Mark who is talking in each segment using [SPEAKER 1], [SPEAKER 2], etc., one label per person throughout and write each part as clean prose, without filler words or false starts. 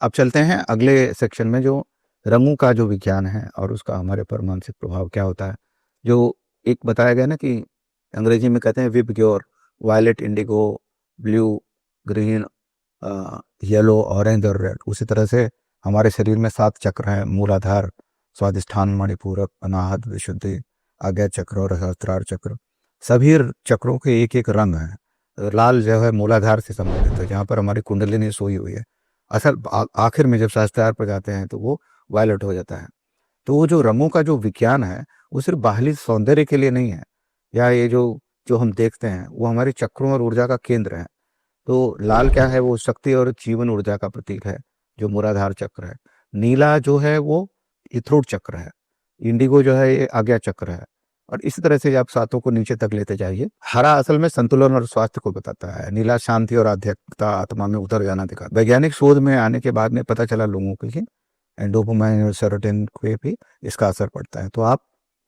[SPEAKER 1] अब चलते हैं अगले सेक्शन में, जो रंगों का जो विज्ञान है और उसका हमारे पर मानसिक प्रभाव क्या होता है। जो एक बताया गया ना कि अंग्रेजी में कहते हैं VIBGYOR, violet, indigo, blue, green, yellow, orange और रेड। उसी तरह से हमारे शरीर में 7 चक्र हैं: मूलाधार, स्वादिष्ठान, मणिपूरक, अनाहत, विशुद्धि, आज्ञा चक्र और सहस्त्रार चक्र। सभी चक्रों के एक एक रंग हैं। लाल जो है मूलाधार से संबंधित है, जहाँ पर हमारी कुंडलिनी सोई हुई है। असल आखिर में जब सहस्त्रार पर जाते हैं तो वो वायलेट हो जाता है। तो वो जो रंगों का जो विज्ञान है, वो सिर्फ बाहरी सौंदर्य के लिए नहीं है, या ये जो जो हम देखते हैं वो हमारे चक्रों और ऊर्जा का केंद्र है। तो लाल क्या है, वो शक्ति और जीवन ऊर्जा का प्रतीक है, जो मूलाधार चक्र है। नीला जो है वो इथरोट चक्र है। इंडिगो जो है ये आज्ञा चक्र है। और इसी तरह से आप सातों को नीचे तक लेते जाइए। हरा असल में संतुलन और स्वास्थ्य को बताता है। नीला शांति और आध्यात्मिकता, आत्मा में उतर जाना दिखाता है। वैज्ञानिक शोध में आने के बाद में पता चला लोगों को कि डोपामाइन और सेरोटोनिन पे भी इसका असर पड़ता है। तो आप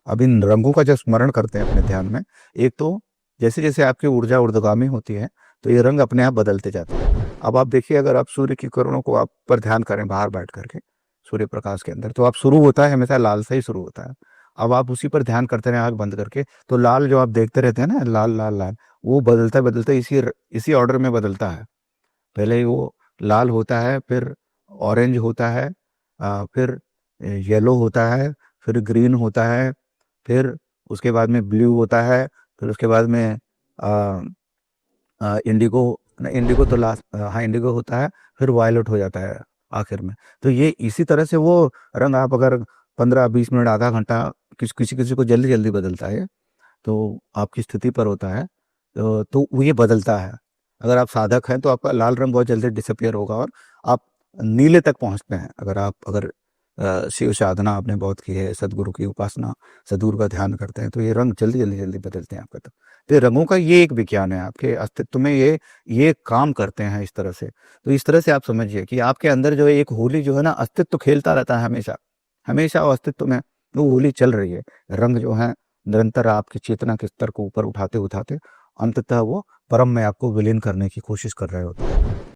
[SPEAKER 1] अब इन रंगों का जब स्मरण करते हैं अपने ध्यान में, एक तो जैसे जैसे आपकी ऊर्जा ऊर्ध्वगामी होती है तो ये रंग अपने आप बदलते जाते हैं। अब आप देखिए, अगर आप सूर्य की किरणों को आप पर ध्यान करें बाहर बैठ करके सूर्य प्रकाश के अंदर, तो आप शुरू होता है हमेशा लाल से ही शुरू होता है। अब आप उसी पर ध्यान करते रहे आंख बंद करके, तो लाल जो आप देखते रहते हैं ना, लाल लाल लाल, वो बदलता बदलता इसी ऑर्डर में बदलता है। पहले वो लाल होता है, फिर ऑरेंज होता है, फिर येलो होता है, फिर ग्रीन होता है, फिर उसके बाद में ब्लू होता है, फिर उसके बाद में इंडिगो, इंडिगो तो लास्ट, हाँ इंडिगो होता है, फिर वायलेट हो जाता है आखिर में। तो ये इसी तरह से वो रंग आप अगर 15-20 मिनट, आधा घंटा, किसी किसी को जल्दी जल्दी बदलता है, तो आपकी स्थिति पर होता है। तो वो ये बदलता है। अगर आप साधक हैं तो आपका लाल रंग बहुत जल्दी डिसअपियर होगा और आप नीले तक पहुंचते हैं। अगर शिव साधना आपने बहुत की है, सदगुरु की उपासना, सदगुरु का ध्यान करते हैं, तो ये रंग जल्दी जल्दी जल्दी बदलते हैं आपका। तो ये रंगों का ये एक विज्ञान है, आपके अस्तित्व में ये काम करते हैं इस तरह से। तो इस तरह से आप समझिए कि आपके अंदर जो है एक होली जो है ना, अस्तित्व खेलता रहता है हमेशा हमेशा, वो अस्तित्व में वो होली चल रही है। रंग जो है निरंतर आपकी चेतना के स्तर को ऊपर उठाते उठाते अंततः वो परम में आपको विलीन करने की कोशिश कर रहे होते हैं।